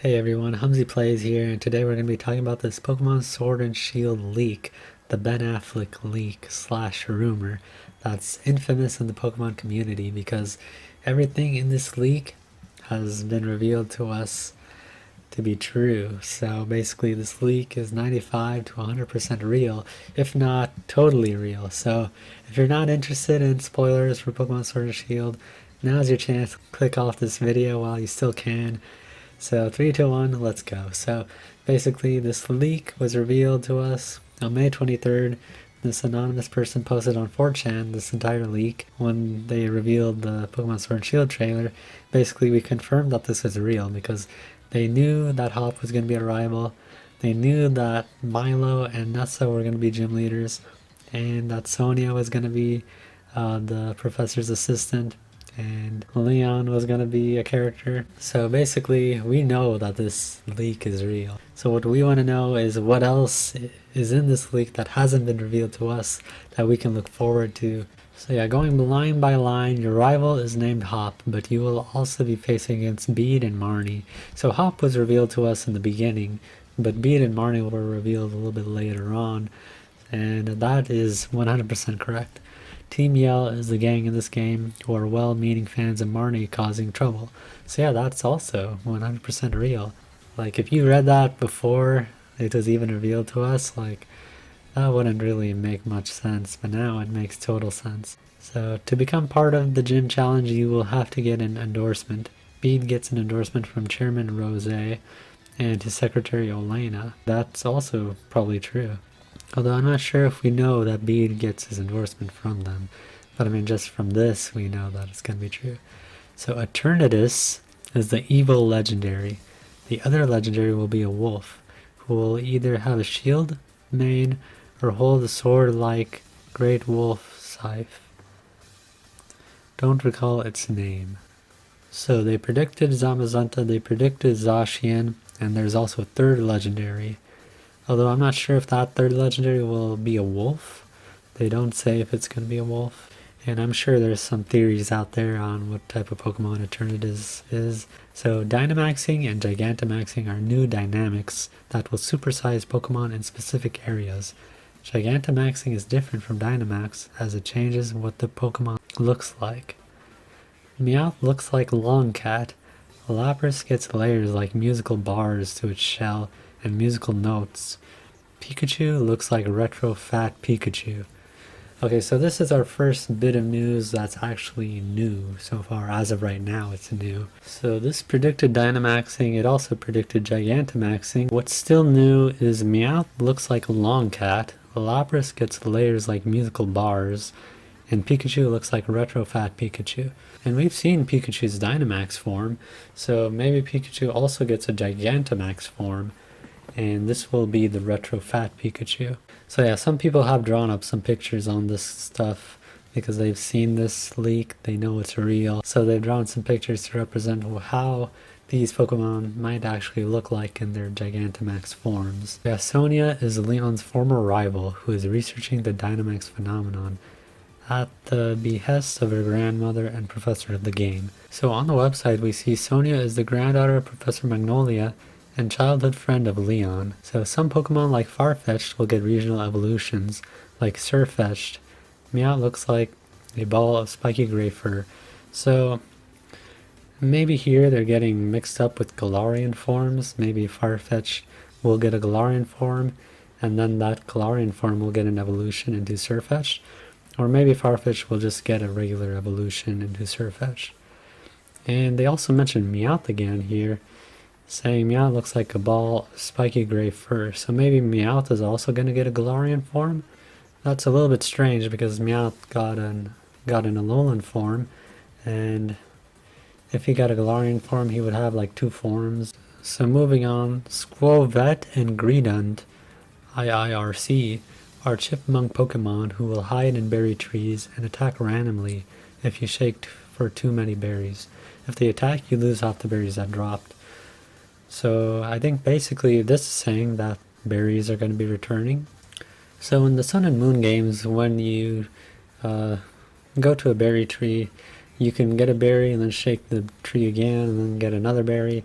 Hey everyone, Humsy Plays here, and today we're going to be talking about this Pokemon Sword and Shield leak, the Ben Affleck leak slash rumor that's infamous in the Pokemon community because everything in this leak has been revealed to us to be true. So basically this leak is 95 to 100% real, if not totally real. So if you're not interested in spoilers for Pokemon Sword and Shield, now's your chance. Click off this video while you still can. So 3, 2, 1, let's go. So basically this leak was revealed to us on May 23rd. This anonymous person posted on 4chan this entire leak when they revealed the Pokemon Sword and Shield trailer. Basically we confirmed that this was real because they knew that Hop was going to be a rival. They knew that Milo and Nessa were going to be gym leaders and that Sonia was going to be the professor's assistant and Leon was going to be a character. So basically, we know that this leak is real. So what we want to know is what else is in this leak that hasn't been revealed to us that we can look forward to. So yeah, going line by line, your rival is named Hop, but you will also be facing against Bede and Marnie. So Hop was revealed to us in the beginning, but Bede and Marnie were revealed a little bit later on, and that is 100% correct. Team Yell is the gang in this game who are well-meaning fans of Marnie causing trouble. So yeah, that's also 100% real. Like, if you read that before it was even revealed to us, like, that wouldn't really make much sense, but now it makes total sense. So to become part of the gym challenge, you will have to get an endorsement. Bede gets an endorsement from Chairman Rose and his secretary Olena. That's also probably true. Although I'm not sure if we know that Bede gets his endorsement from them. But I mean, just from this, we know that it's going to be true. So Eternatus is the evil legendary. The other legendary will be a wolf, who will either have a shield, mane, or hold a sword like Great Wolf Scythe. Don't recall its name. So they predicted Zamazenta, they predicted Zacian, and there's also a third legendary. Although I'm not sure if that third legendary will be a wolf. They don't say if it's going to be a wolf. And I'm sure there's some theories out there on what type of Pokemon Eternatus is. So Dynamaxing and Gigantamaxing are new dynamics that will supersize Pokemon in specific areas. Gigantamaxing is different from Dynamax as it changes what the Pokemon looks like. Meowth looks like Longcat. Lapras gets layers like musical bars to its shell and musical notes. Pikachu looks like retro fat Pikachu. Okay, so this is our first bit of news that's actually new so far. As of right now, it's new. So this predicted Dynamaxing, it also predicted Gigantamaxing. What's still new is Meowth looks like Longcat, Lapras gets layers like musical bars, and Pikachu looks like retro fat Pikachu. And we've seen Pikachu's Dynamax form, so maybe Pikachu also gets a Gigantamax form, and this will be the retro fat Pikachu. So yeah, some people have drawn up some pictures on this stuff because they've seen this leak, they know it's real. So they've drawn some pictures to represent how these Pokemon might actually look like in their Gigantamax forms. Yeah, Sonia is Leon's former rival who is researching the Dynamax phenomenon at the behest of her grandmother and professor of the game. So on the website we see Sonia is the granddaughter of Professor Magnolia and childhood friend of Leon. So some Pokemon like Farfetch'd will get regional evolutions, like Surfetch'd. Meowth looks like a ball of spiky gray fur. So maybe here they're getting mixed up with Galarian forms. Maybe Farfetch'd will get a Galarian form, and then that Galarian form will get an evolution into Surfetch'd. Or maybe Farfetch'd will just get a regular evolution into Surfetch'd. And they also mentioned Meowth again here, saying Meowth looks like a ball of spiky gray fur. So maybe Meowth is also going to get a Galarian form? That's a little bit strange because Meowth got an Alolan form, and if he got a Galarian form he would have like 2 forms. So moving on, Squovet and Greedent, IIRC, are chipmunk Pokemon who will hide in berry trees and attack randomly if you shake for too many berries. If they attack, you lose half the berries that dropped. So I think basically this is saying that berries are going to be returning. So in the Sun and Moon games, when you go to a berry tree, you can get a berry and then shake the tree again and then get another berry.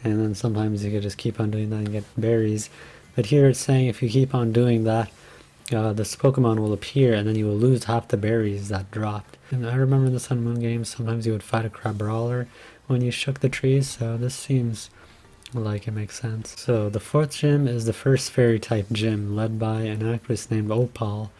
and then sometimes you could just keep on doing that and get berries. But here it's saying if you keep on doing that, this Pokemon will appear and then you will lose half the berries that dropped. And I remember in the Sun and Moon games, sometimes you would fight a Crabrawler when you shook the trees, so this seems like it makes sense. So the fourth gym is the first fairy type gym, led by an actress named Opal.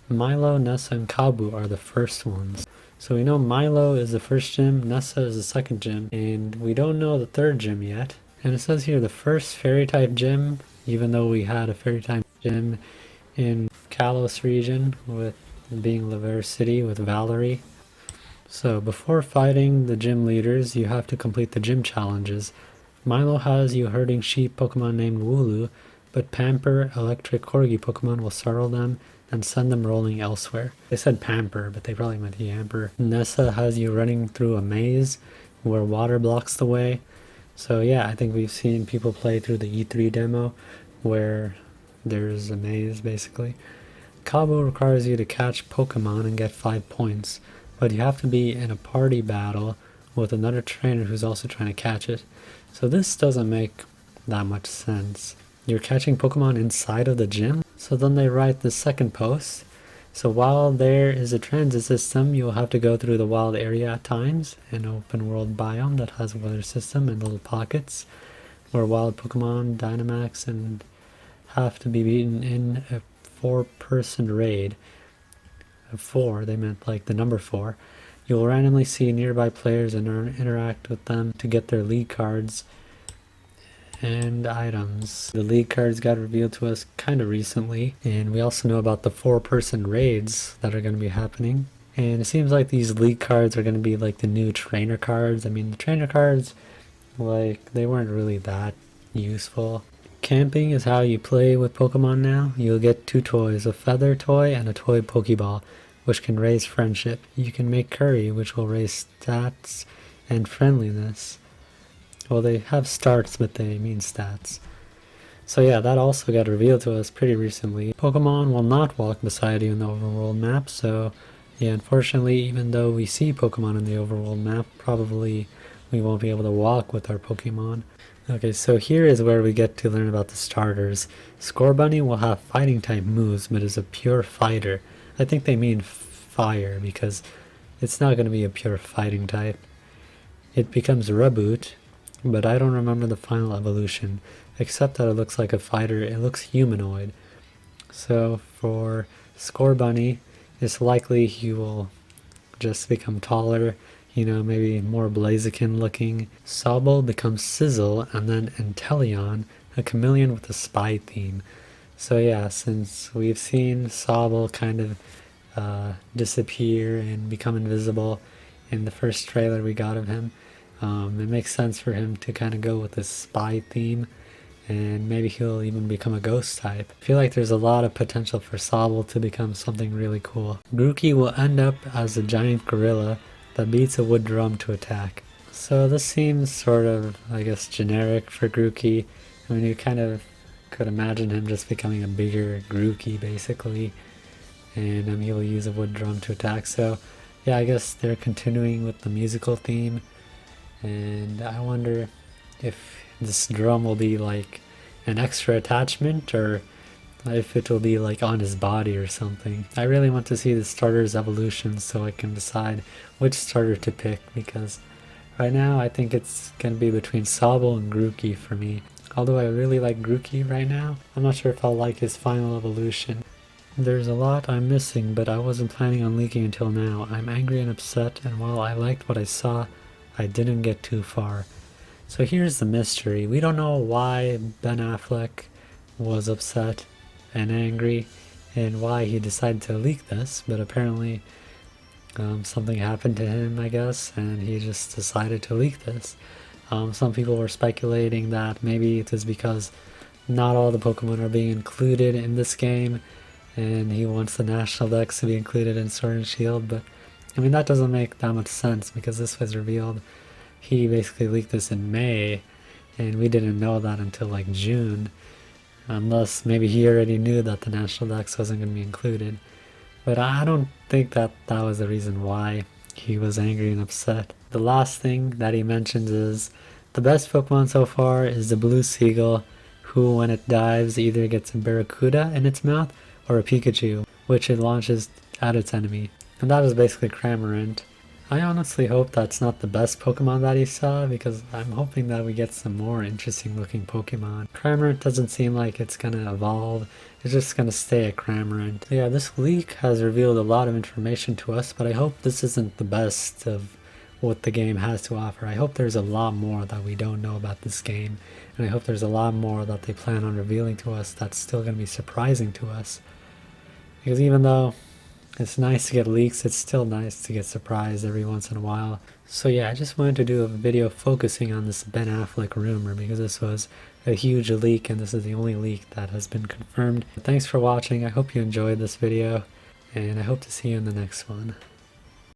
Milo, Nessa, and Kabu are the first ones. So we know Milo is the first gym, Nessa is the second gym, and we don't know the third gym yet. And it says here the first fairy type gym, even though we had a fairy type gym in Kalos region with being Laver City with Valerie. So before fighting the gym leaders, you have to complete the gym challenges. Milo has you herding sheep Pokemon named Wooloo, but Pamper, electric Corgi Pokemon will startle them and send them rolling elsewhere. They said Pamper, but they probably meant Yamper. Nessa has you running through a maze where water blocks the way. So yeah, I think we've seen people play through the E3 demo where there's a maze basically. Cabo requires you to catch Pokemon and get 5 points, but you have to be in a party battle with another trainer who's also trying to catch it. So this doesn't make that much sense. You're catching Pokemon inside of the gym? So then they write the second post. So while there is a transit system, you'll have to go through the wild area at times, an open world biome that has a weather system and little pockets where wild Pokemon, Dynamax, and have to be beaten in a 4-person raid. A 4, they meant like the number 4. You will randomly see nearby players and interact with them to get their league cards and items. The league cards got revealed to us kind of recently, and we also know about the 4-person raids that are going to be happening. And it seems like these league cards are going to be like the new trainer cards. I mean, the trainer cards, like, they weren't really that useful. Camping is how you play with Pokemon now. You'll get 2 toys, a feather toy and a toy Pokeball, which can raise friendship. You can make curry, which will raise stats and friendliness. Well, they have starts, but they mean stats. So yeah, that also got revealed to us pretty recently. Pokemon will not walk beside you in the overworld map, so yeah, unfortunately, even though we see Pokemon in the overworld map, probably we won't be able to walk with our Pokemon. Okay, so here is where we get to learn about the starters. Scorbunny will have fighting type moves, but is a pure fighter. I think they mean fire, because it's not going to be a pure fighting type. It becomes Reboot, but I don't remember the final evolution, except that it looks like a fighter. It looks humanoid. So for Scorbunny, it's likely he will just become taller, you know, maybe more Blaziken looking. Sobble becomes Sizzle, and then Inteleon, a chameleon with a spy theme. So yeah, since we've seen Sobble kind of disappear and become invisible in the first trailer we got of him, it makes sense for him to kind of go with this spy theme, and maybe he'll even become a ghost type. I feel like there's a lot of potential for Sobble to become something really cool. Grookey will end up as a giant gorilla that beats a wood drum to attack. So this seems sort of, I guess, generic for Grookey. I mean, you kind of could imagine him just becoming a bigger Grookey, basically, and he'll use a wood drum to attack. So yeah, I guess they're continuing with the musical theme, and I wonder if this drum will be like an extra attachment, or if it will be like on his body or something. I really want to see the starter's evolution so I can decide which starter to pick, because right now I think it's going to be between Sobble and Grookey for me. Although I really like Grookey right now, I'm not sure if I'll like his final evolution. There's a lot I'm missing, but I wasn't planning on leaking until now. I'm angry and upset, and while I liked what I saw, I didn't get too far. So here's the mystery. We don't know why Ben Affleck was upset and angry and why he decided to leak this, but apparently something happened to him, I guess, and he just decided to leak this. Some people were speculating that maybe it is because not all the Pokemon are being included in this game, and he wants the National Dex to be included in Sword and Shield, but I mean, that doesn't make that much sense, because this was revealed. He basically leaked this in May, and we didn't know that until like June, unless maybe he already knew that the National Dex wasn't going to be included. But I don't think that that was the reason why he was angry and upset. The last thing that he mentions is The best Pokemon so far is the blue seagull, who when it dives either gets a Barracuda in its mouth or a Pikachu, which it launches at its enemy. And that is basically Cramorant. I honestly hope that's not the best Pokemon that he saw, because I'm hoping that we get some more interesting looking Pokemon. Cramorant doesn't seem like it's gonna evolve, it's just gonna stay a Cramorant. Yeah, this leak has revealed a lot of information to us, but I hope this isn't the best of what the game has to offer. I hope there's a lot more that we don't know about this game, and I hope there's a lot more that they plan on revealing to us that's still gonna be surprising to us. Because even though it's nice to get leaks, it's still nice to get surprised every once in a while. So yeah, I just wanted to do a video focusing on this Ben Affleck rumor, because this was a huge leak and this is the only leak that has been confirmed. Thanks for watching. I hope you enjoyed this video, and I hope to see you in the next one.